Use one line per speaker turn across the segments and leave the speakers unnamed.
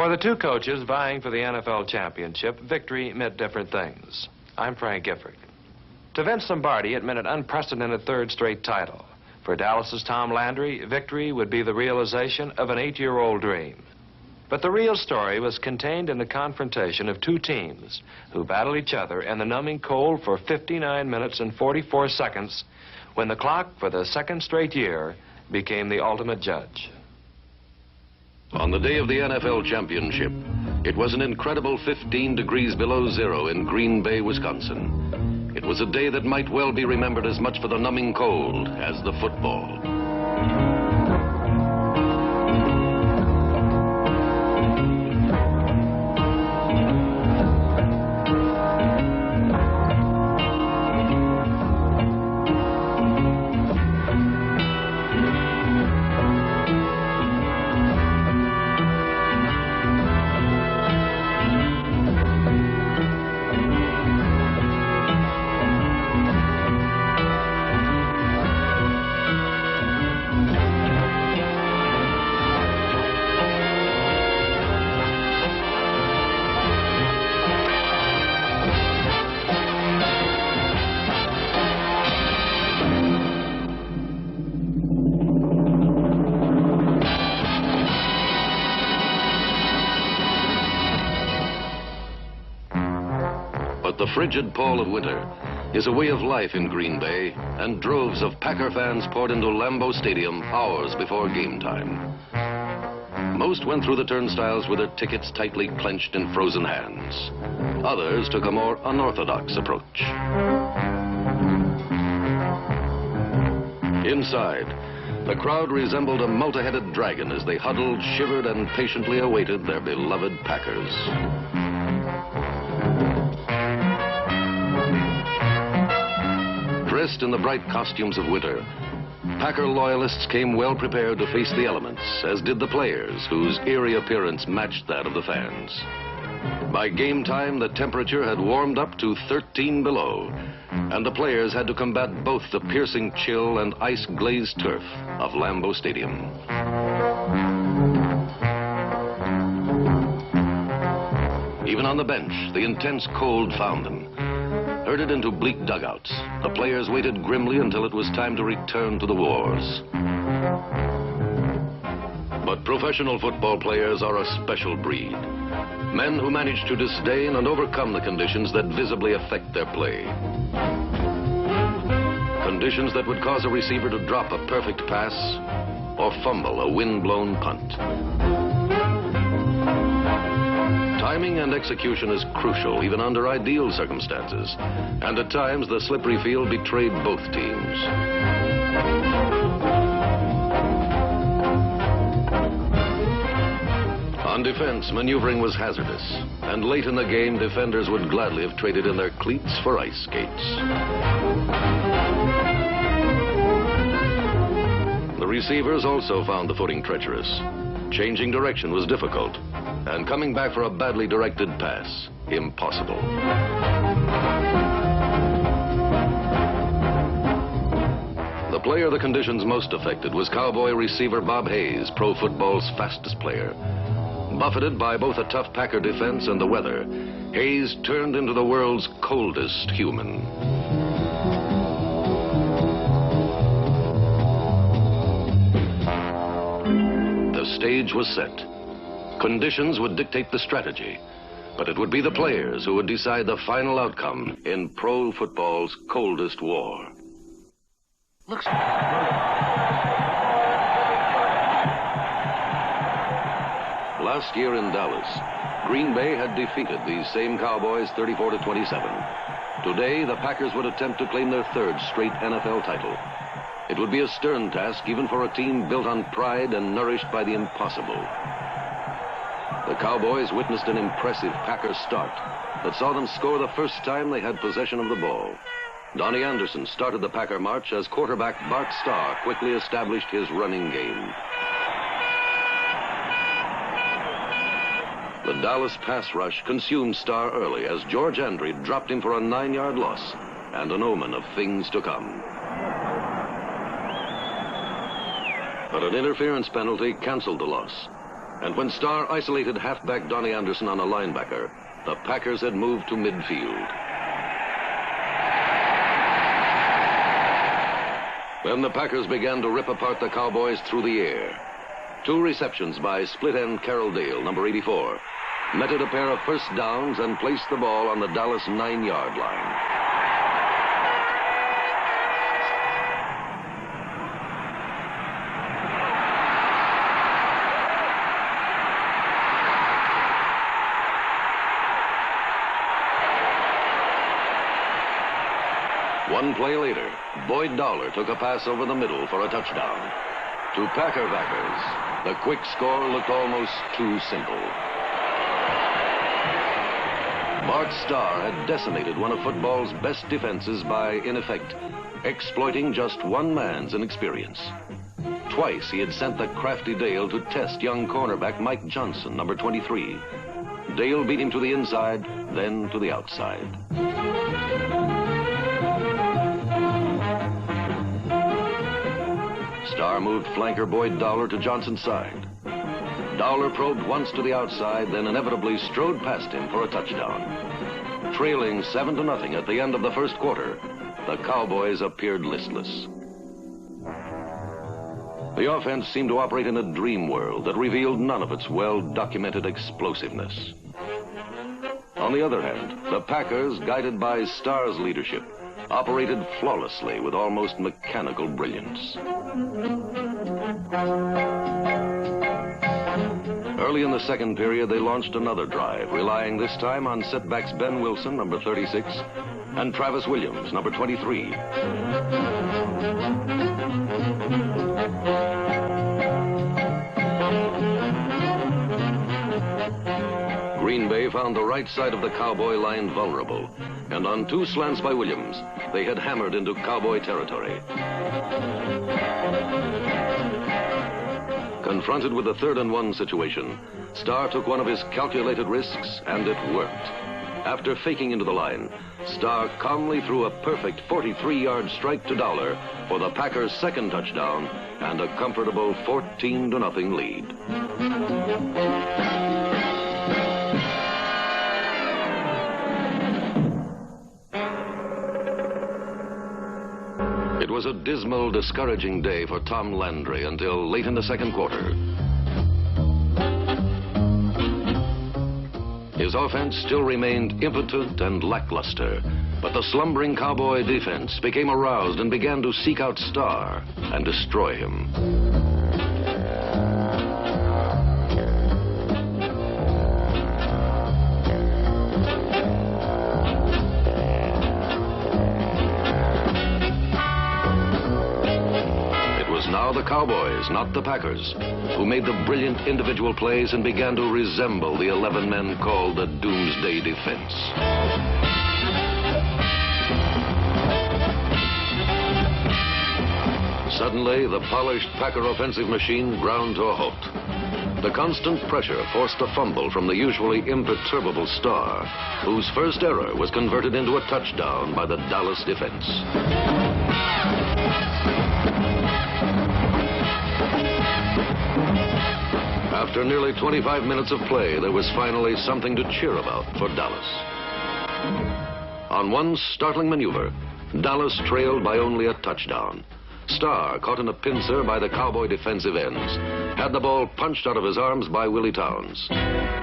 For the two coaches vying for the NFL championship, victory meant different things. I'm Frank Gifford. To Vince Lombardi, it meant an unprecedented third straight title. For Dallas's Tom Landry, victory would be the realization of an 8-year-old dream. But the real story was contained in the confrontation of two teams who battled each other in the numbing cold for 59 minutes and 44 seconds when the clock for the second straight year became the ultimate judge.
On the day of the NFL championship, it was an incredible 15 degrees below zero in Green Bay, Wisconsin. It was a day that might well be remembered as much for the numbing cold as the football. The frigid pall of winter is a way of life in Green Bay, and droves of Packer fans poured into Lambeau Stadium hours before game time. Most went through the turnstiles with their tickets tightly clenched in frozen hands. Others took a more unorthodox approach. Inside, the crowd resembled a multi-headed dragon as they huddled, shivered, and patiently awaited their beloved Packers. Dressed in the bright costumes of winter, Packer loyalists came well prepared to face the elements, as did the players, whose eerie appearance matched that of the fans. By game time, the temperature had warmed up to 13 below, and the players had to combat both the piercing chill and ice-glazed turf of Lambeau Stadium. Even on the bench, the intense cold found them. Herded into bleak dugouts, the players waited grimly until it was time to return to the wars. But professional football players are a special breed. Men who manage to disdain and overcome the conditions that visibly affect their play. Conditions that would cause a receiver to drop a perfect pass or fumble a wind-blown punt. Timing and execution is crucial, even under ideal circumstances, and at times the slippery field betrayed both teams. On defense, maneuvering was hazardous, and late in the game, defenders would gladly have traded in their cleats for ice skates. The receivers also found the footing treacherous. Changing direction was difficult, and coming back for a badly directed pass, impossible. The player the conditions most affected was Cowboy receiver Bob Hayes, pro football's fastest player. Buffeted by both a tough Packer defense and the weather, Hayes turned into the world's coldest human. The stage was set. Conditions would dictate the strategy, but it would be the players who would decide the final outcome in pro football's coldest war. Last year in Dallas, Green Bay had defeated these same Cowboys 34-27. Today, the Packers would attempt to claim their third straight NFL title. It would be a stern task even for a team built on pride and nourished by the impossible. The Cowboys witnessed an impressive Packers start that saw them score the first time they had possession of the ball. Donnie Anderson started the Packer march as quarterback Bart Starr quickly established his running game. The Dallas pass rush consumed Starr early as George Andre dropped him for a 9-yard loss and an omen of things to come. But an interference penalty canceled the loss. And when Starr isolated halfback Donnie Anderson on a linebacker, the Packers had moved to midfield. Then the Packers began to rip apart the Cowboys through the air. 2 receptions by split-end Carroll Dale, number 84, netted a pair of first downs and placed the ball on the Dallas 9-yard line. One play later, Boyd Dowler took a pass over the middle for a touchdown. To Packer backers, the quick score looked almost too simple. Bart Starr had decimated one of football's best defenses by, in effect, exploiting just one man's inexperience. Twice he had sent the crafty Dale to test young cornerback Mike Johnson, number 23. Dale beat him to the inside, then to the outside. Starr moved flanker Boyd Dowler to Johnson's side. Dowler probed once to the outside, then inevitably strode past him for a touchdown. Trailing 7-0 at the end of the first quarter, the Cowboys appeared listless. The offense seemed to operate in a dream world that revealed none of its well-documented explosiveness. On the other hand, the Packers, guided by Starr's leadership, operated flawlessly with almost mechanical brilliance. Early in the second period, they launched another drive, relying this time on setbacks Ben Wilson, number 36, and Travis Williams, number 23. Green Bay found the right side of the Cowboy line vulnerable, and on 2 slants by Williams, they had hammered into Cowboy territory. Confronted with a 3rd-and-1 situation, Starr took one of his calculated risks, and it worked. After faking into the line, Starr calmly threw a perfect 43-yard strike to Dowler for the Packers' second touchdown and a comfortable 14-0 lead. It was a dismal, discouraging day for Tom Landry until late in the second quarter. His offense still remained impotent and lackluster, but the slumbering Cowboy defense became aroused and began to seek out Starr and destroy him. Now the Cowboys, not the Packers, who made the brilliant individual plays and began to resemble the 11 men called the Doomsday Defense. Suddenly, the polished Packer offensive machine ground to a halt. The constant pressure forced a fumble from the usually imperturbable Starr, whose first error was converted into a touchdown by the Dallas defense. After nearly 25 minutes of play, there was finally something to cheer about for Dallas. On one startling maneuver, Dallas trailed by only a touchdown. Starr, caught in a pincer by the Cowboy defensive ends, had the ball punched out of his arms by Willie Towns.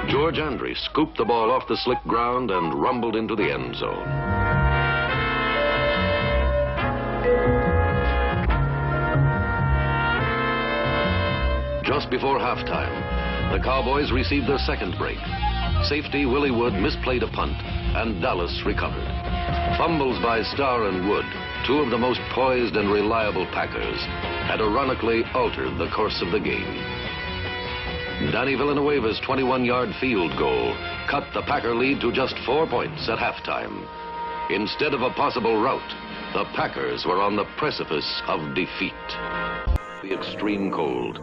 George Andre scooped the ball off the slick ground and rumbled into the end zone. Just before halftime, the Cowboys received their second break. Safety Willie Wood misplayed a punt, and Dallas recovered. Fumbles by Starr and Wood, 2 of the most poised and reliable Packers, had ironically altered the course of the game. Danny Villanueva's 21-yard field goal cut the Packer lead to just 4 points at halftime. Instead of a possible rout, the Packers were on the precipice of defeat. The extreme cold.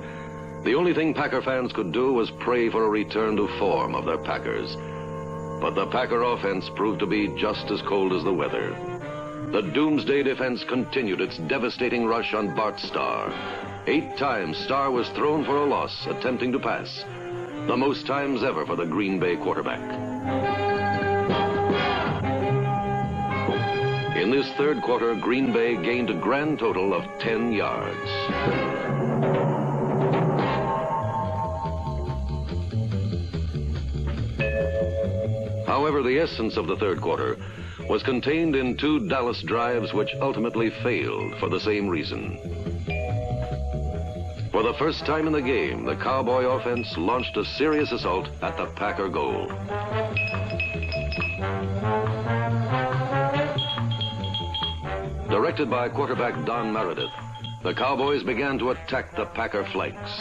The only thing Packer fans could do was pray for a return to form of their Packers. But the Packer offense proved to be just as cold as the weather. The Doomsday Defense continued its devastating rush on Bart Starr. 8 times Starr was thrown for a loss attempting to pass. the most times ever for the Green Bay quarterback. In this third quarter, Green Bay gained a grand total of 10 yards. However, the essence of the third quarter was contained in 2 Dallas drives which ultimately failed for the same reason. For the first time in the game, the Cowboy offense launched a serious assault at the Packer goal. Directed by quarterback Don Meredith, the Cowboys began to attack the Packer flanks.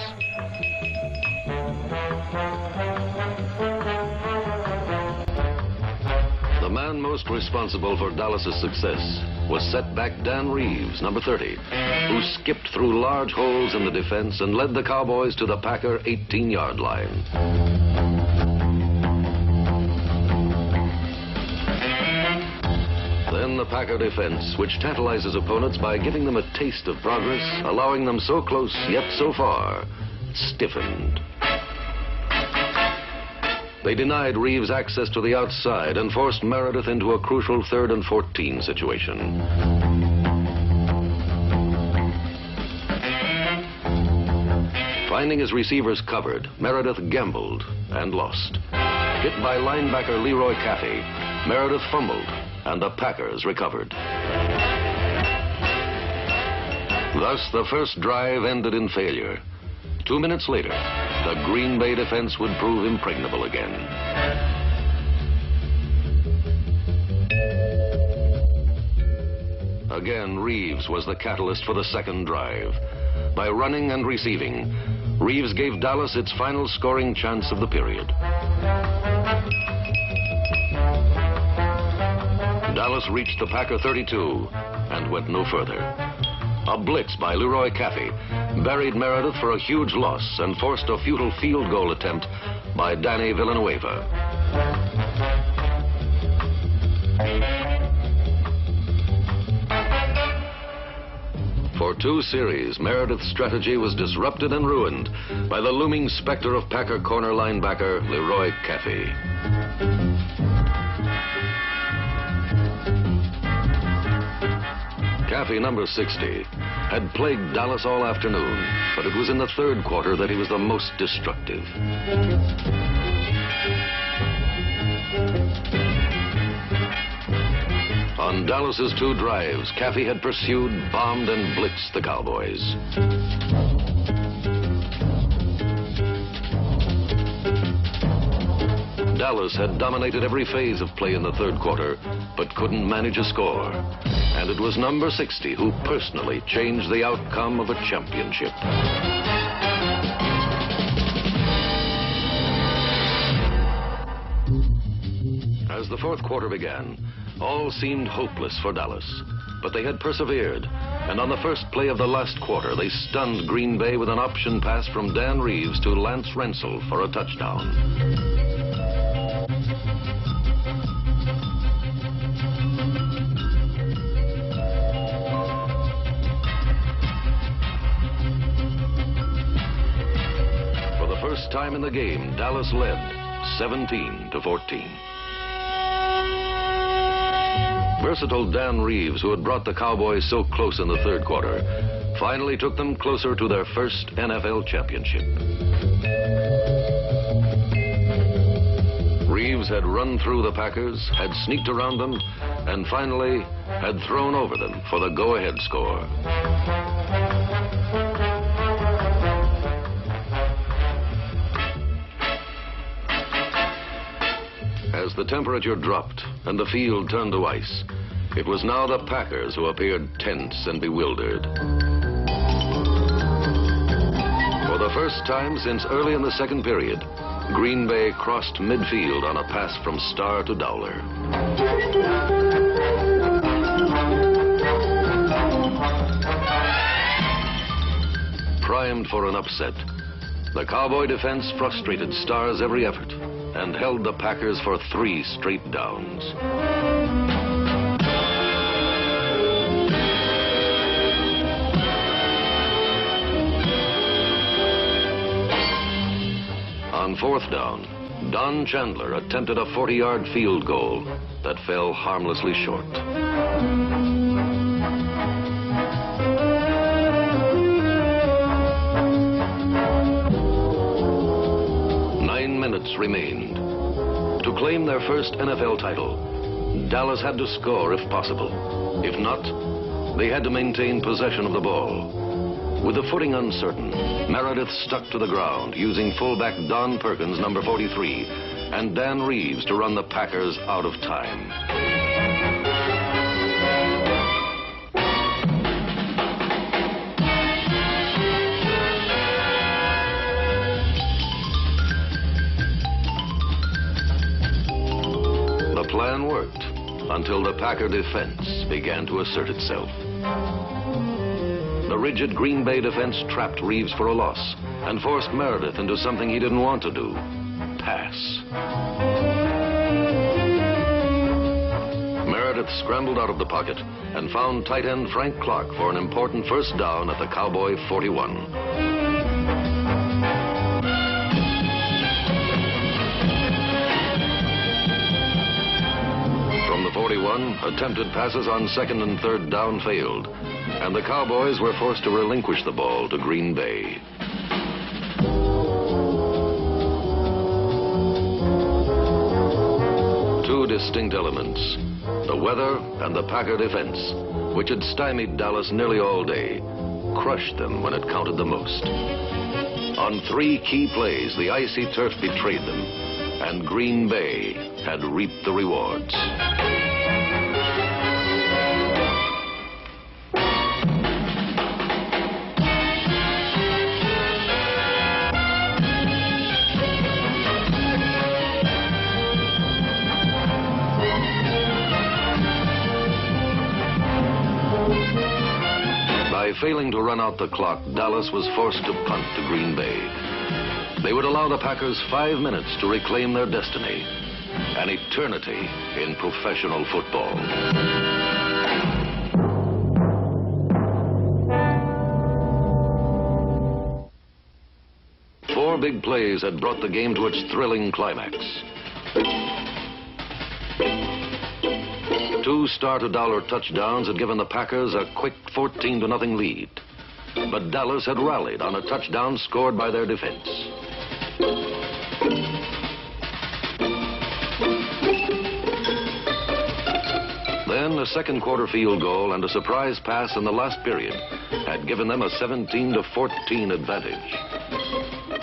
The man most responsible for Dallas's success was setback Dan Reeves, number 30, who skipped through large holes in the defense and led the Cowboys to the Packer 18-yard line. Then the Packer defense, which tantalizes opponents by giving them a taste of progress, allowing them so close yet so far, stiffened. They denied Reeves access to the outside and forced Meredith into a crucial 3rd and 14 situation. Finding his receivers covered, Meredith gambled and lost. Hit by linebacker Leroy Caffey, Meredith fumbled, and the Packers recovered. Thus, the first drive ended in failure. 2 minutes later, the Green Bay defense would prove impregnable again. Again, Reeves was the catalyst for the second drive. By running and receiving, Reeves gave Dallas its final scoring chance of the period. Dallas reached the Packer 32 and went no further. A blitz by Leroy Caffey buried Meredith for a huge loss and forced a futile field goal attempt by Danny Villanueva. For 2 series, Meredith's strategy was disrupted and ruined by the looming specter of Packer corner linebacker Leroy Caffey. Caffey, number 60, had plagued Dallas all afternoon, but it was in the third quarter that he was the most destructive. On Dallas's 2 drives, Caffey had pursued, bombed, and blitzed the Cowboys. Dallas had dominated every phase of play in the third quarter, but couldn't manage a score. And it was number 60 who personally changed the outcome of a championship. As the fourth quarter began, all seemed hopeless for Dallas. But they had persevered, and on the first play of the last quarter, they stunned Green Bay with an option pass from Dan Reeves to Lance Rensel for a touchdown. First time in the game, Dallas led 17-14. Versatile Dan Reeves, who had brought the Cowboys so close in the third quarter, finally took them closer to their first NFL championship. Reeves had run through the Packers, had sneaked around them, and finally had thrown over them for the go-ahead score. As the temperature dropped and the field turned to ice, it was now the Packers who appeared tense and bewildered. For the first time since early in the second period, Green Bay crossed midfield on a pass from Starr to Dowler. Primed for an upset, the Cowboy defense frustrated Starr's every effort and held the Packers for 3 straight downs. On fourth down, Don Chandler attempted a 40-yard field goal that fell harmlessly short. 9 minutes remained. To claim their first NFL title, Dallas had to score if possible. If not, they had to maintain possession of the ball. With the footing uncertain, Meredith stuck to the ground, using fullback Don Perkins, number 43, and Dan Reeves to run the Packers out of time. The plan worked until the Packer defense began to assert itself. The rigid Green Bay defense trapped Reeves for a loss and forced Meredith into something he didn't want to do: pass. Meredith scrambled out of the pocket and found tight end Frank Clark for an important first down at the Cowboy 41. From the 41, attempted passes on second and third down failed, and the Cowboys were forced to relinquish the ball to Green Bay. Two distinct elements, the weather and the Packer defense, which had stymied Dallas nearly all day, crushed them when it counted the most. On 3 key plays, the icy turf betrayed them, and Green Bay had reaped the rewards. By failing to run out the clock, Dallas was forced to punt to Green Bay. They would allow the Packers 5 minutes to reclaim their destiny, an eternity in professional football. Four big plays had brought the game to its thrilling climax. 2 star-to-dollar touchdowns had given the Packers a quick 14-0 lead. But Dallas had rallied on a touchdown scored by their defense. Then a second quarter field goal and a surprise pass in the last period had given them a 17-14 advantage.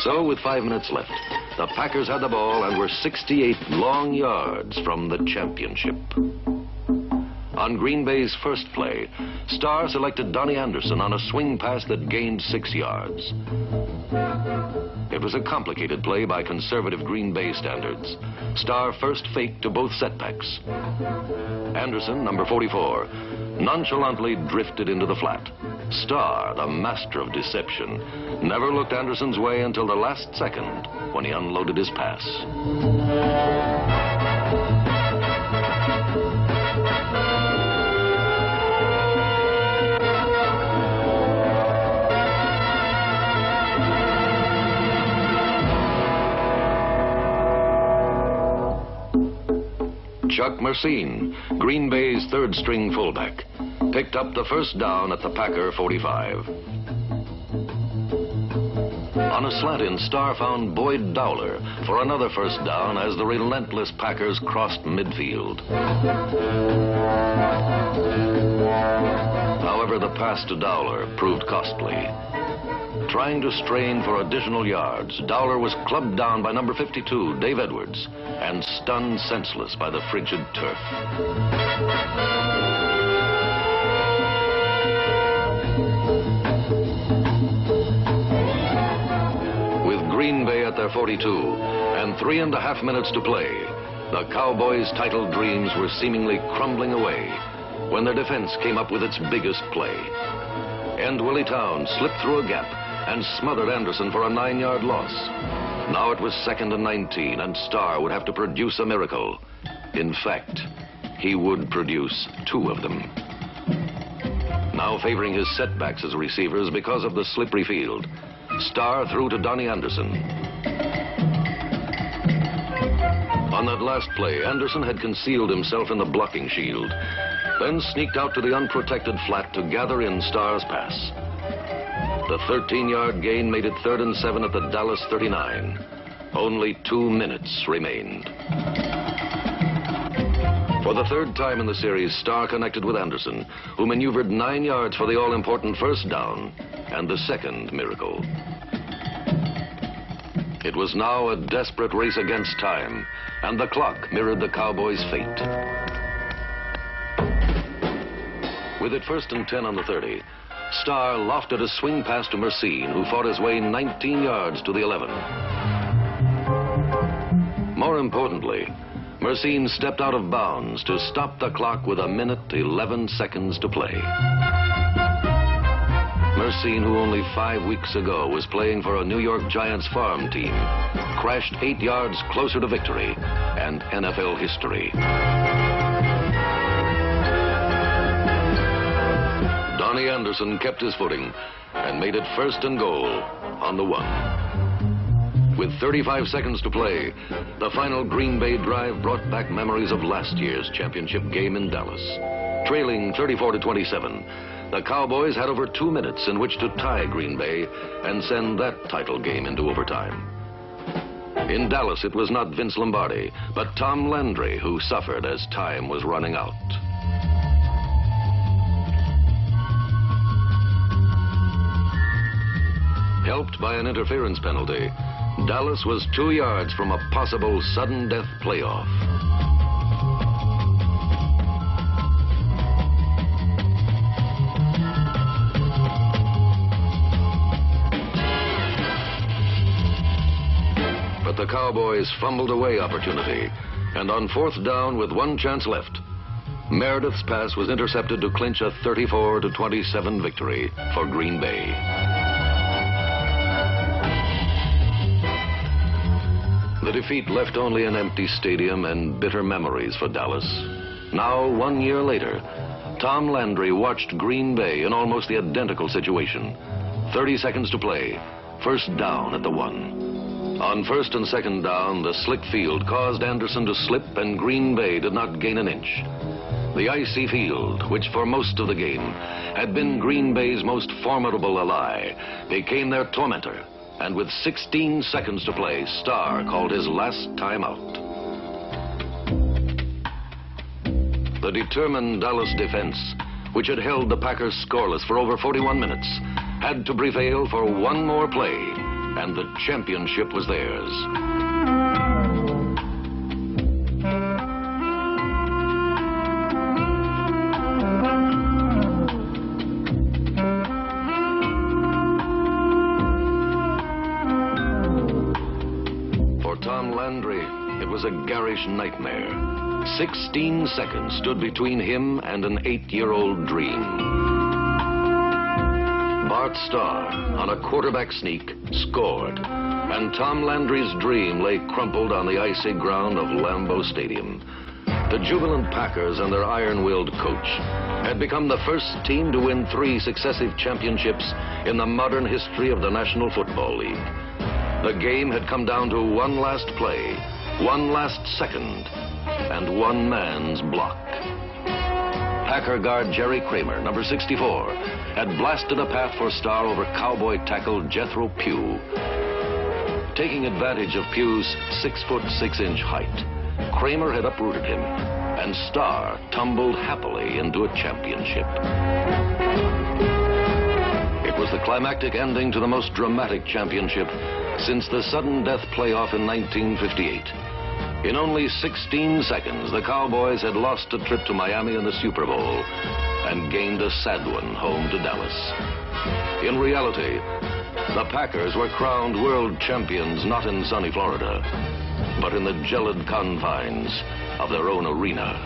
So with 5 minutes left, the Packers had the ball and were 68 long yards from the championship. On Green Bay's first play, Starr selected Donnie Anderson on a swing pass that gained 6 yards. It was a complicated play by conservative Green Bay standards. Starr first faked to both setbacks. Anderson, number 44, nonchalantly drifted into the flat. Starr, the master of deception, never looked Anderson's way until the last second when he unloaded his pass. Chuck Mercine, Green Bay's third-string fullback, picked up the first down at the Packer 45. On a slant-in, Starr found Boyd Dowler for another first down as the relentless Packers crossed midfield. However, the pass to Dowler proved costly. Trying to strain for additional yards, Dowler was clubbed down by number 52, Dave Edwards, and stunned senseless by the frigid turf. With Green Bay at their 42 and 3.5 minutes to play, the Cowboys' title dreams were seemingly crumbling away when their defense came up with its biggest play. End Willie Towns slipped through a gap and smothered Anderson for a 9-yard loss. Now it was 2nd and 19, and Starr would have to produce a miracle. In fact, he would produce 2 of them. Now favoring his setbacks as receivers because of the slippery field, Starr threw to Donnie Anderson. On that last play, Anderson had concealed himself in the blocking shield, then sneaked out to the unprotected flat to gather in Starr's pass. The 13-yard gain made it 3rd and 7 at the Dallas 39. Only 2 minutes remained. For the 3rd time in the series, Starr connected with Anderson, who maneuvered 9 yards for the all-important first down and the second miracle. It was now a desperate race against time, and the clock mirrored the Cowboys' fate. With it 1st and 10 on the 30, Starr lofted a swing pass to Mercine, who fought his way 19 yards to the 11. More importantly, Mercine stepped out of bounds to stop the clock with 1 minute, 11 seconds to play. Mercine, who only 5 weeks ago was playing for a New York Giants farm team, crashed 8 yards closer to victory and NFL history. Donnie Anderson kept his footing and made it 1st and goal on the 1. With 35 seconds to play, the final Green Bay drive brought back memories of last year's championship game in Dallas. Trailing 34-27, the Cowboys had over 2 minutes in which to tie Green Bay and send that title game into overtime. In Dallas, it was not Vince Lombardi, but Tom Landry who suffered as time was running out. Helped by an interference penalty, Dallas was 2 yards from a possible sudden death playoff. But the Cowboys fumbled away opportunity, and on 4th down with 1 chance left, Meredith's pass was intercepted to clinch a 34-27 victory for Green Bay. The defeat left only an empty stadium and bitter memories for Dallas. Now, 1 year later, Tom Landry watched Green Bay in almost the identical situation. 30 seconds to play, 1st down at the 1. On 1st and 2nd down, the slick field caused Anderson to slip and Green Bay did not gain an inch. The icy field, which for most of the game had been Green Bay's most formidable ally, became their tormentor. And with 16 seconds to play, Starr called his last timeout. The determined Dallas defense, which had held the Packers scoreless for over 41 minutes, had to prevail for 1 more play, and the championship was theirs. It was a garish nightmare. 16 seconds stood between him and an 8-year-old dream. Bart Starr, on a quarterback sneak, scored, and Tom Landry's dream lay crumpled on the icy ground of Lambeau Stadium. The jubilant Packers and their iron-willed coach had become the first team to win 3 successive championships in the modern history of the National Football League. The game had come down to 1 last play, 1 last second, and 1 man's block. Packer guard Jerry Kramer, number 64, had blasted a path for Starr over Cowboy tackle Jethro Pugh. Taking advantage of Pugh's 6'6" height, Kramer had uprooted him, and Starr tumbled happily into a championship. It was the climactic ending to the most dramatic championship since the sudden death playoff in 1958. In only 16 seconds, the Cowboys had lost a trip to Miami in the Super Bowl and gained a sad one home to Dallas. In reality, the Packers were crowned world champions not in sunny Florida, but in the gelid confines of their own arena.